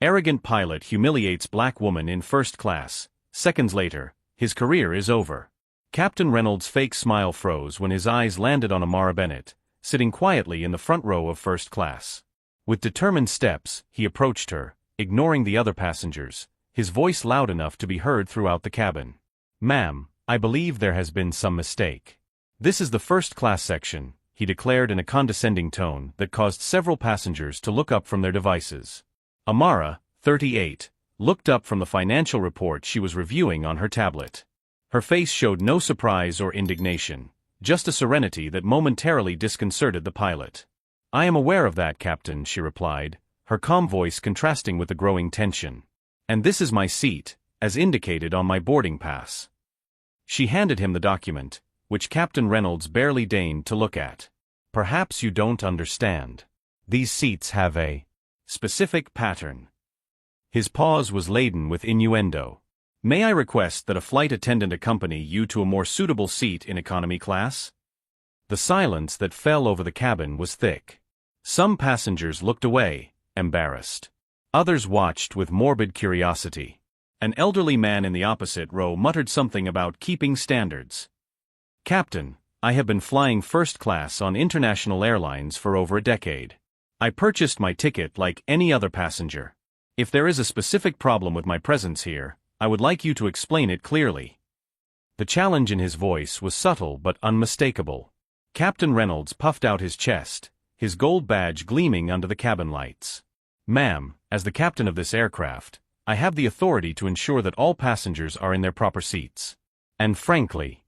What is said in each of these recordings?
Arrogant pilot humiliates black woman in first class. Seconds later, his career is over. Captain Reynolds' fake smile froze when his eyes landed on Amara Bennett, sitting quietly in the front row of first class. With determined steps, he approached her, ignoring the other passengers, his voice loud enough to be heard throughout the cabin. "Ma'am, I believe there has been some mistake. This is the first-class section," he declared in a condescending tone that caused several passengers to look up from their devices. Amara, 38, looked up from the financial report she was reviewing on her tablet. Her face showed no surprise or indignation, just a serenity that momentarily disconcerted the pilot. "I am aware of that, Captain," she replied, her calm voice contrasting with the growing tension. "And this is my seat, as indicated on my boarding pass." She handed him the document, which Captain Reynolds barely deigned to look at. "Perhaps you don't understand. These seats have a specific pattern." His pause was laden with innuendo. "May I request that a flight attendant accompany you to a more suitable seat in economy class?" The silence that fell over the cabin was thick. Some passengers looked away, embarrassed. Others watched with morbid curiosity. An elderly man in the opposite row muttered something about keeping standards. "Captain, I have been flying first class on international airlines for over a decade. I purchased my ticket like any other passenger. If there is a specific problem with my presence here, I would like you to explain it clearly." The challenge in his voice was subtle but unmistakable. Captain Reynolds puffed out his chest, his gold badge gleaming under the cabin lights. "Ma'am, as the captain of this aircraft, I have the authority to ensure that all passengers are in their proper seats. And frankly..."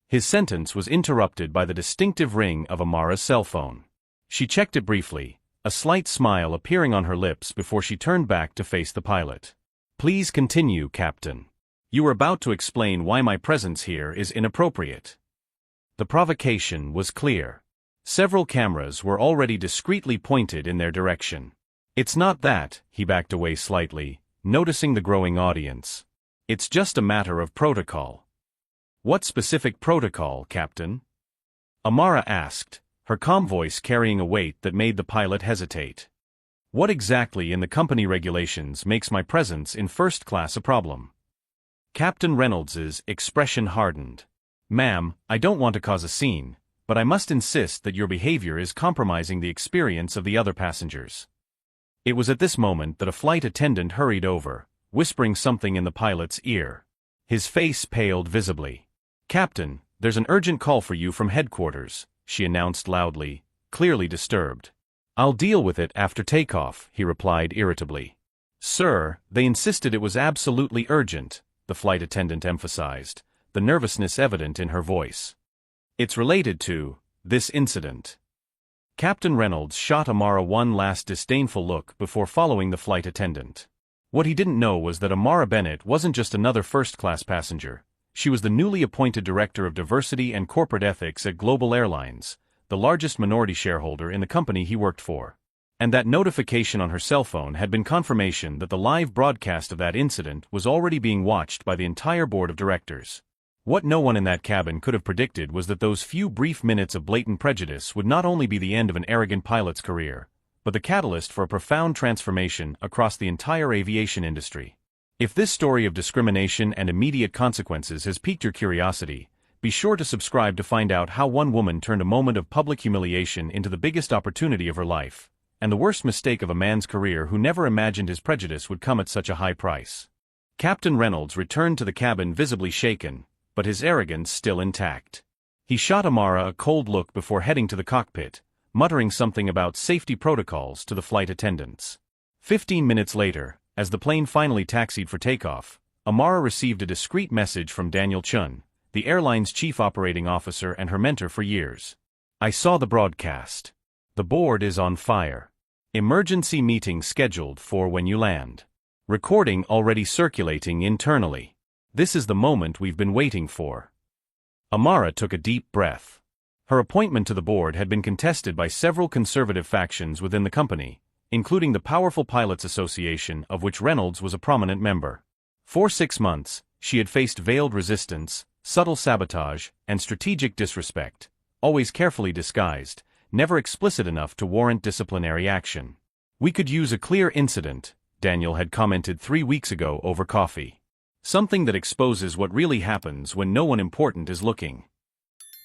His sentence was interrupted by the distinctive ring of Amara's cell phone. She checked it briefly, a slight smile appearing on her lips before she turned back to face the pilot. "Please continue, Captain. You were about to explain why my presence here is inappropriate." The provocation was clear. Several cameras were already discreetly pointed in their direction. "It's not that," he backed away slightly, noticing the growing audience. "It's just a matter of protocol." "What specific protocol, Captain?" Amara asked, her calm voice carrying a weight that made the pilot hesitate. "What exactly in the company regulations makes my presence in first class a problem?" Captain Reynolds's expression hardened. "Ma'am, I don't want to cause a scene, but I must insist that your behavior is compromising the experience of the other passengers." It was at this moment that a flight attendant hurried over, whispering something in the pilot's ear. His face paled visibly. "Captain, there's an urgent call for you from headquarters," she announced loudly, clearly disturbed. "I'll deal with it after takeoff," he replied irritably. "Sir, they insisted it was absolutely urgent," the flight attendant emphasized, the nervousness evident in her voice. "It's related to this incident." Captain Reynolds shot Amara one last disdainful look before following the flight attendant. What he didn't know was that Amara Bennett wasn't just another first-class passenger. She was the newly appointed Director of Diversity and Corporate Ethics at Global Airlines, the largest minority shareholder in the company he worked for. And that notification on her cell phone had been confirmation that the live broadcast of that incident was already being watched by the entire board of directors. What no one in that cabin could have predicted was that those few brief minutes of blatant prejudice would not only be the end of an arrogant pilot's career, but the catalyst for a profound transformation across the entire aviation industry. If this story of discrimination and immediate consequences has piqued your curiosity, be sure to subscribe to find out how one woman turned a moment of public humiliation into the biggest opportunity of her life, and the worst mistake of a man's career who never imagined his prejudice would come at such a high price. Captain Reynolds returned to the cabin visibly shaken, but his arrogance still intact. He shot Amara a cold look before heading to the cockpit, muttering something about safety protocols to the flight attendants. 15 minutes later, as the plane finally taxied for takeoff, Amara received a discreet message from Daniel Chun, the airline's chief operating officer and her mentor for years. "I saw the broadcast. The board is on fire. Emergency meeting scheduled for when you land. Recording already circulating internally. This is the moment we've been waiting for." Amara took a deep breath. Her appointment to the board had been contested by several conservative factions within the company, including the powerful Pilots Association of which Reynolds was a prominent member. For 6 months, she had faced veiled resistance, subtle sabotage, and strategic disrespect, always carefully disguised, never explicit enough to warrant disciplinary action. "We could use a clear incident," Daniel had commented 3 weeks ago over coffee. Something that exposes what really happens when no one important is looking.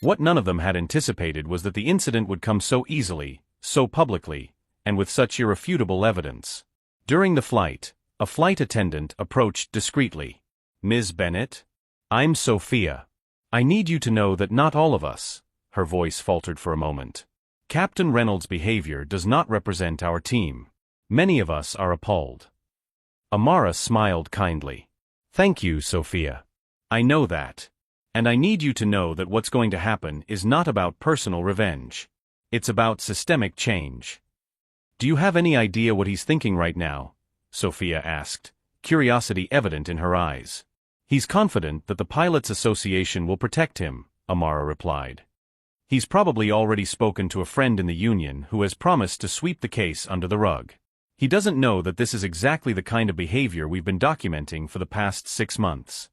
What none of them had anticipated was that the incident would come so easily, so publicly, and with such irrefutable evidence. During the flight, a flight attendant approached discreetly. "Ms. Bennett? I'm Sophia. I need you to know that not all of us," her voice faltered for a moment. "Captain Reynolds' behavior does not represent our team. Many of us are appalled." Amara smiled kindly. "Thank you, Sophia. I know that. And I need you to know that what's going to happen is not about personal revenge. It's about systemic change." "Do you have any idea what he's thinking right now?" Sophia asked, curiosity evident in her eyes. "He's confident that the Pilots Association will protect him," Amara replied. "He's probably already spoken to a friend in the union who has promised to sweep the case under the rug. He doesn't know that this is exactly the kind of behavior we've been documenting for the past 6 months."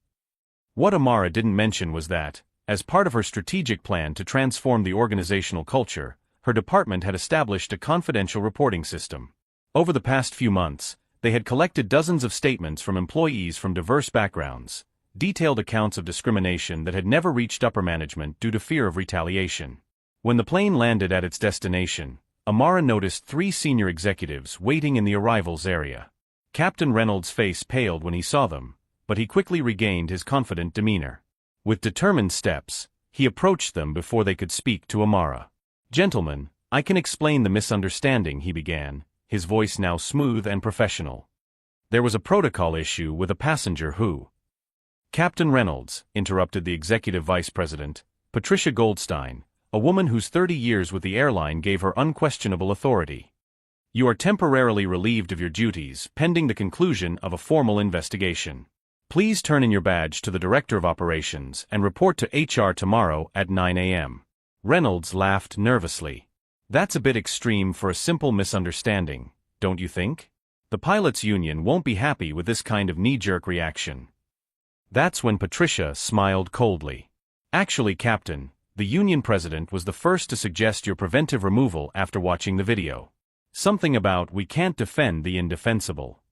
What Amara didn't mention was that, as part of her strategic plan to transform the organizational culture, her department had established a confidential reporting system. Over the past few months, they had collected dozens of statements from employees from diverse backgrounds, detailed accounts of discrimination that had never reached upper management due to fear of retaliation. When the plane landed at its destination, Amara noticed 3 senior executives waiting in the arrivals area. Captain Reynolds' face paled when he saw them, but he quickly regained his confident demeanor. With determined steps, he approached them before they could speak to Amara. "Gentlemen, I can explain the misunderstanding," he began, his voice now smooth and professional. "There was a protocol issue with a passenger who—" "Captain Reynolds," interrupted the executive vice president, Patricia Goldstein, a woman whose 30 years with the airline gave her unquestionable authority. "You are temporarily relieved of your duties pending the conclusion of a formal investigation. Please turn in your badge to the Director of Operations and report to HR tomorrow at 9 a.m. Reynolds laughed nervously. "That's a bit extreme for a simple misunderstanding, don't you think? The pilots' union won't be happy with this kind of knee-jerk reaction." That's when Patricia smiled coldly. "Actually, Captain, the union president was the first to suggest your preventive removal after watching the video. Something about 'we can't defend the indefensible.'"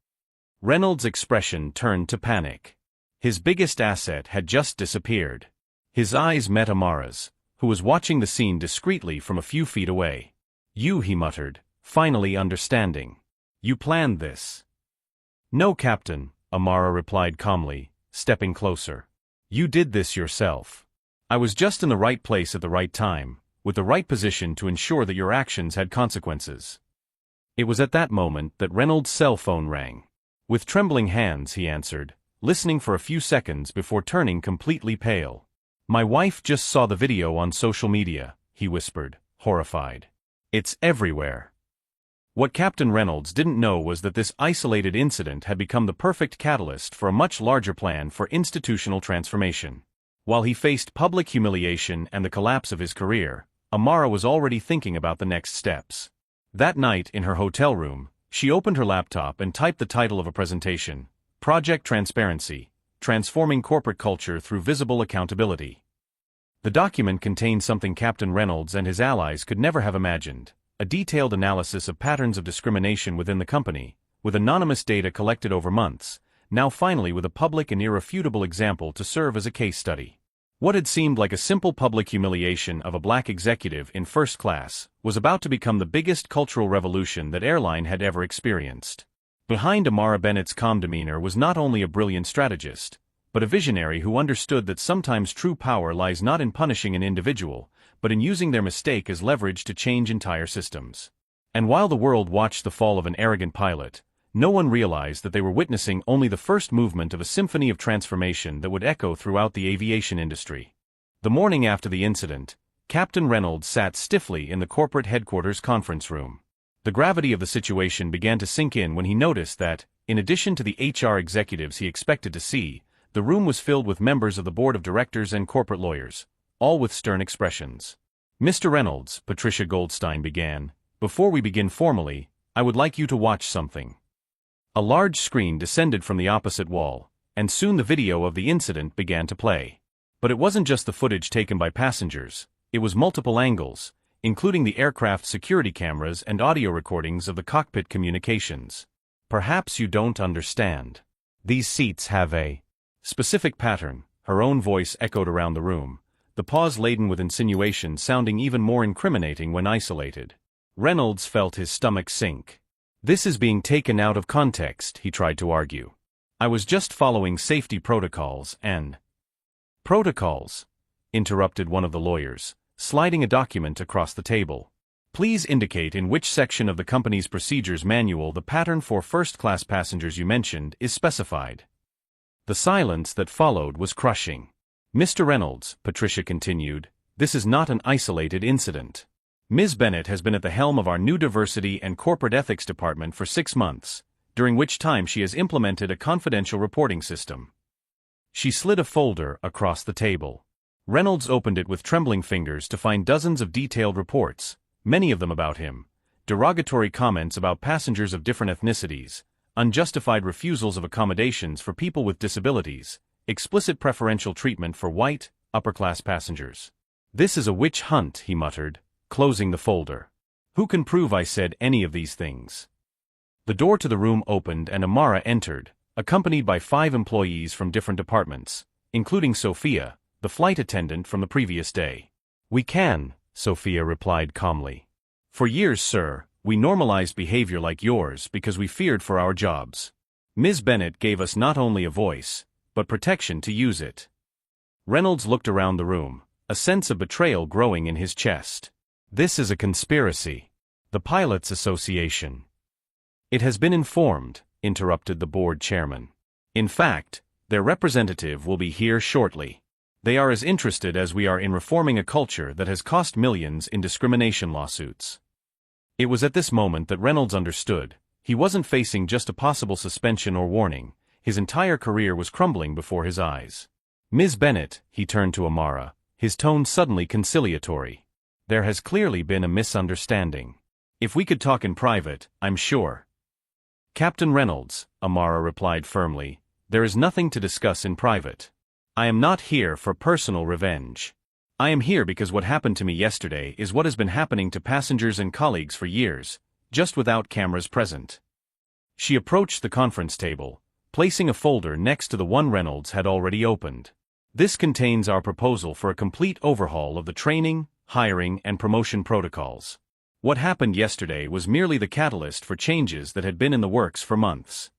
Reynolds' expression turned to panic. His biggest asset had just disappeared. His eyes met Amara's, who was watching the scene discreetly from a few feet away. "You," he muttered, finally understanding. "You planned this." "No, Captain," Amara replied calmly, stepping closer. "You did this yourself. I was just in the right place at the right time, with the right position to ensure that your actions had consequences." It was at that moment that Reynolds' cell phone rang. With trembling hands he answered, listening for a few seconds before turning completely pale. "My wife just saw the video on social media," he whispered, horrified. "It's everywhere." What Captain Reynolds didn't know was that this isolated incident had become the perfect catalyst for a much larger plan for institutional transformation. While he faced public humiliation and the collapse of his career, Amara was already thinking about the next steps. That night in her hotel room, she opened her laptop and typed the title of a presentation, "Project Transparency: Transforming Corporate Culture Through Visible Accountability." The document contained something Captain Reynolds and his allies could never have imagined: a detailed analysis of patterns of discrimination within the company, with anonymous data collected over months, now finally with a public and irrefutable example to serve as a case study. What had seemed like a simple public humiliation of a black executive in first class was about to become the biggest cultural revolution that airline had ever experienced. Behind Amara Bennett's calm demeanor was not only a brilliant strategist, but a visionary who understood that sometimes true power lies not in punishing an individual, but in using their mistake as leverage to change entire systems. And while the world watched the fall of an arrogant pilot, no one realized that they were witnessing only the first movement of a symphony of transformation that would echo throughout the aviation industry. The morning after the incident, Captain Reynolds sat stiffly in the corporate headquarters conference room. The gravity of the situation began to sink in when he noticed that, in addition to the HR executives he expected to see, the room was filled with members of the board of directors and corporate lawyers, all with stern expressions. "Mr. Reynolds," Patricia Goldstein began, "before we begin formally, I would like you to watch something." A large screen descended from the opposite wall, and soon the video of the incident began to play. But it wasn't just the footage taken by passengers, it was multiple angles, including the aircraft security cameras and audio recordings of the cockpit communications. Perhaps you don't understand. These seats have a specific pattern. Her own voice echoed around the room, the pause laden with insinuation sounding even more incriminating when isolated. Reynolds felt his stomach sink. This is being taken out of context, he tried to argue. I was just following safety protocols and... Protocols? Interrupted one of the lawyers, sliding a document across the table. Please indicate in which section of the company's procedures manual the pattern for first-class passengers you mentioned is specified. The silence that followed was crushing. Mr. Reynolds, Patricia continued, this is not an isolated incident. Ms. Bennett has been at the helm of our new Diversity and Corporate Ethics Department for 6 months, during which time she has implemented a confidential reporting system. She slid a folder across the table. Reynolds opened it with trembling fingers to find dozens of detailed reports, many of them about him, derogatory comments about passengers of different ethnicities, unjustified refusals of accommodations for people with disabilities, explicit preferential treatment for white, upper-class passengers. This is a witch hunt, he muttered, closing the folder. Who can prove I said any of these things? The door to the room opened and Amara entered, accompanied by 5 employees from different departments, including Sophia, the flight attendant from the previous day. We can, Sophia replied calmly. For years, sir, we normalized behavior like yours because we feared for our jobs. Ms. Bennett gave us not only a voice, but protection to use it. Reynolds looked around the room, a sense of betrayal growing in his chest. This is a conspiracy. The Pilots Association. It has been informed, interrupted the board chairman. In fact, their representative will be here shortly. They are as interested as we are in reforming a culture that has cost millions in discrimination lawsuits. It was at this moment that Reynolds understood. He wasn't facing just a possible suspension or warning. His entire career was crumbling before his eyes. Ms. Bennett, he turned to Amara, his tone suddenly conciliatory. There has clearly been a misunderstanding. If we could talk in private, I'm sure. Captain Reynolds, Amara replied firmly, there is nothing to discuss in private. I am not here for personal revenge. I am here because what happened to me yesterday is what has been happening to passengers and colleagues for years, just without cameras present. She approached the conference table, placing a folder next to the one Reynolds had already opened. This contains our proposal for a complete overhaul of the training, hiring, and promotion protocols. What happened yesterday was merely the catalyst for changes that had been in the works for months.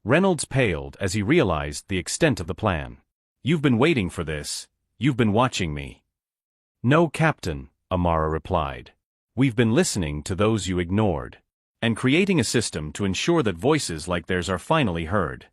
Reynolds paled as he realized the extent of the plan. You've been waiting for this. You've been watching me. No, Captain, Amara replied. We've been listening to those you ignored, and creating a system to ensure that voices like theirs are finally heard.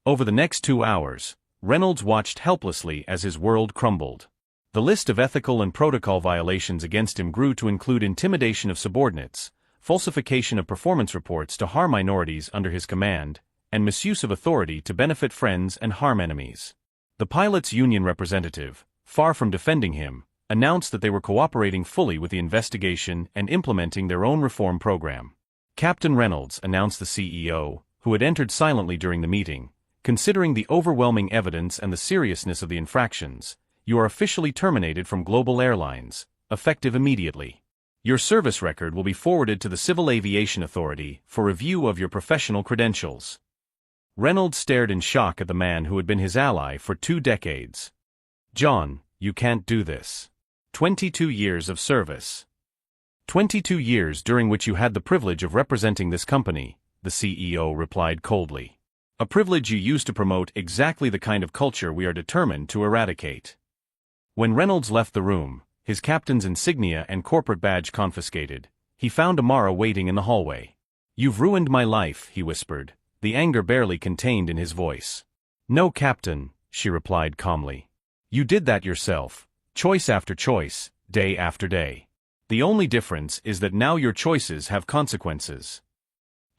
Over the next 2 hours, Reynolds watched helplessly as his world crumbled. The list of ethical and protocol violations against him grew to include intimidation of subordinates, falsification of performance reports to harm minorities under his command, and misuse of authority to benefit friends and harm enemies. The pilots' union representative, far from defending him, announced that they were cooperating fully with the investigation and implementing their own reform program. Captain Reynolds, announced the CEO, who had entered silently during the meeting, considering the overwhelming evidence and the seriousness of the infractions, you are officially terminated from Global Airlines, effective immediately. Your service record will be forwarded to the Civil Aviation Authority for review of your professional credentials. Reynolds stared in shock at the man who had been his ally for 2 decades. John, you can't do this. 22 years of service. 22 years during which you had the privilege of representing this company, the CEO replied coldly. A privilege you used to promote exactly the kind of culture we are determined to eradicate. When Reynolds left the room, his captain's insignia and corporate badge confiscated, he found Amara waiting in the hallway. You've ruined my life, he whispered, the anger barely contained in his voice. No, Captain, she replied calmly. You did that yourself, choice after choice, day after day. The only difference is that now your choices have consequences.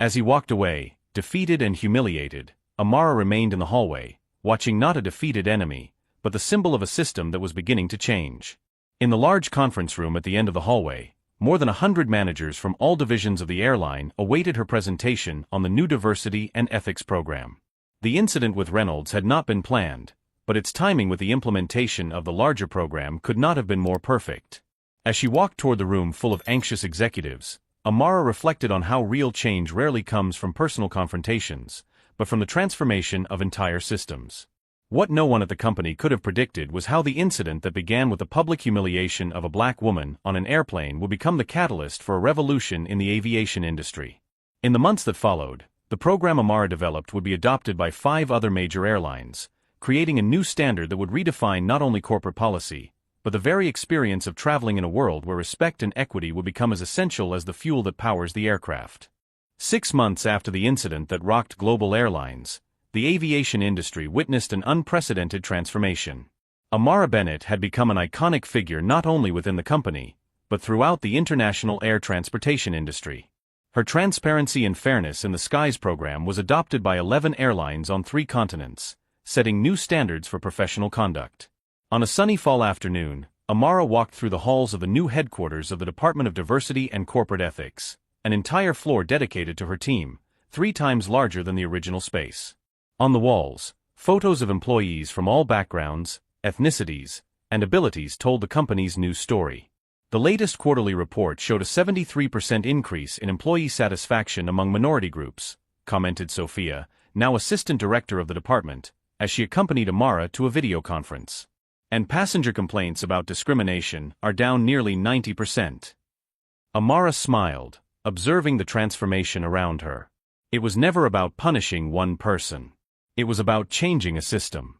As he walked away, defeated and humiliated, Amara remained in the hallway, watching not a defeated enemy, but the symbol of a system that was beginning to change. In the large conference room at the end of the hallway, more than 100 managers from all divisions of the airline awaited her presentation on the new diversity and ethics program. The incident with Reynolds had not been planned, but its timing with the implementation of the larger program could not have been more perfect. As she walked toward the room full of anxious executives, Amara reflected on how real change rarely comes from personal confrontations, but from the transformation of entire systems. What no one at the company could have predicted was how the incident that began with the public humiliation of a black woman on an airplane would become the catalyst for a revolution in the aviation industry. In the months that followed, the program Amara developed would be adopted by 5 other major airlines, creating a new standard that would redefine not only corporate policy, but the very experience of traveling in a world where respect and equity would become as essential as the fuel that powers the aircraft. 6 months after the incident that rocked global airlines, the aviation industry witnessed an unprecedented transformation. Amara Bennett had become an iconic figure not only within the company, but throughout the international air transportation industry. Her Transparency and Fairness in the Skies program was adopted by 11 airlines on 3 continents, setting new standards for professional conduct. On a sunny fall afternoon, Amara walked through the halls of the new headquarters of the Department of Diversity and Corporate Ethics, an entire floor dedicated to her team, 3 times larger than the original space. On the walls, photos of employees from all backgrounds, ethnicities, and abilities told the company's new story. The latest quarterly report showed a 73% increase in employee satisfaction among minority groups, commented Sophia, now assistant director of the department, as she accompanied Amara to a video conference. And passenger complaints about discrimination are down nearly 90%. Amara smiled, observing the transformation around her. It was never about punishing one person. It was about changing a system.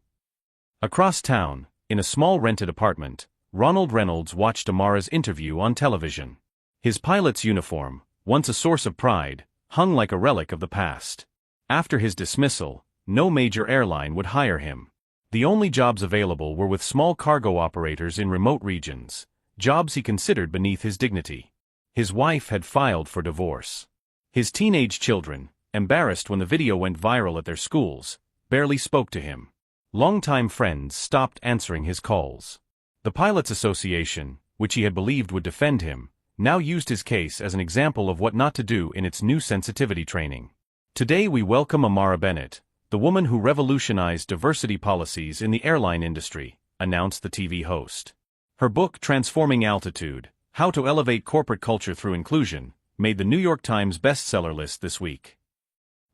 Across town, in a small rented apartment, Ronald Reynolds watched Amara's interview on television. His pilot's uniform, once a source of pride, hung like a relic of the past. After his dismissal, no major airline would hire him. The only jobs available were with small cargo operators in remote regions, jobs he considered beneath his dignity. His wife had filed for divorce. His teenage children, embarrassed when the video went viral at their schools, barely spoke to him. Longtime friends stopped answering his calls. The Pilots Association, which he had believed would defend him, now used his case as an example of what not to do in its new sensitivity training. Today we welcome Amara Bennett, the woman who revolutionized diversity policies in the airline industry, announced the TV host. Her book Transforming Altitude, How to Elevate Corporate Culture Through Inclusion, made the New York Times bestseller list this week.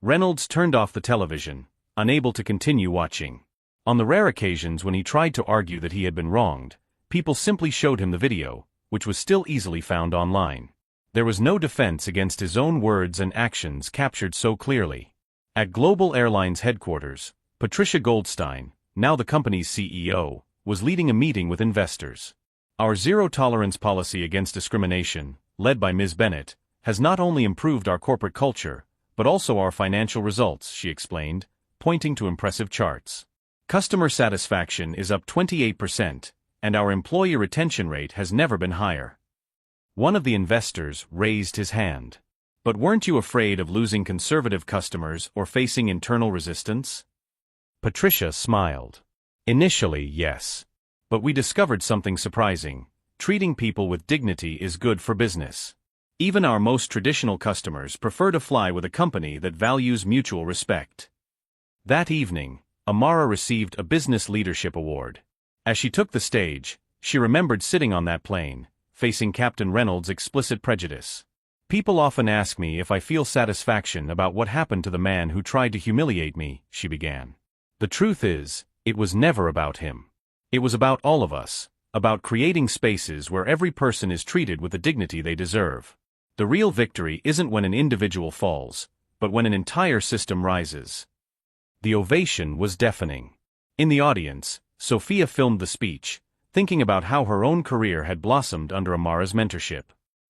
Reynolds turned off the television, unable to continue watching. On the rare occasions when he tried to argue that he had been wronged, people simply showed him the video, which was still easily found online. There was no defense against his own words and actions captured so clearly. At Global Airlines headquarters, Patricia Goldstein, now the company's CEO, was leading a meeting with investors. Our zero-tolerance policy against discrimination, led by Ms. Bennett, has not only improved our corporate culture, but also our financial results, she explained, pointing to impressive charts. Customer satisfaction is up 28%, and our employee retention rate has never been higher. One of the investors raised his hand. But weren't you afraid of losing conservative customers or facing internal resistance? Patricia smiled. Initially, yes. But we discovered something surprising. Treating people with dignity is good for business. Even our most traditional customers prefer to fly with a company that values mutual respect. That evening, Amara received a Business Leadership Award. As she took the stage, she remembered sitting on that plane, facing Captain Reynolds' explicit prejudice. People often ask me if I feel satisfaction about what happened to the man who tried to humiliate me, she began. The truth is, it was never about him. It was about all of us, about creating spaces where every person is treated with the dignity they deserve. The real victory isn't when an individual falls, but when an entire system rises. The ovation was deafening. In the audience, Sophia filmed the speech, thinking about how her own career had blossomed under Amara's mentorship.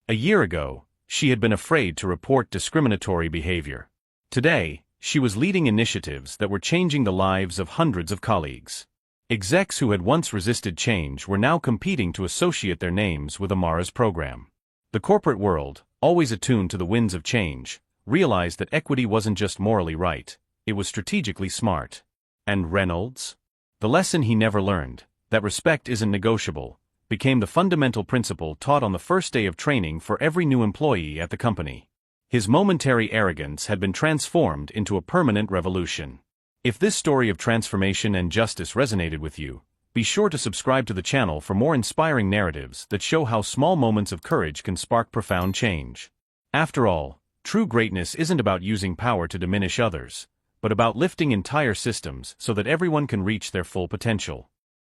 A year ago, she had been afraid to report discriminatory behavior. Today, she was leading initiatives that were changing the lives of hundreds of colleagues. Execs who had once resisted change were now competing to associate their names with Amara's program. The corporate world, always attuned to the winds of change, realized that equity wasn't just morally right, it was strategically smart. And Reynolds? The lesson he never learned, that respect isn't negotiable, became the fundamental principle taught on the first day of training for every new employee at the company. His momentary arrogance had been transformed into a permanent revolution. If this story of transformation and justice resonated with you, be sure to subscribe to the channel for more inspiring narratives that show how small moments of courage can spark profound change. After all, true greatness isn't about using power to diminish others, but about lifting entire systems so that everyone can reach their full potential.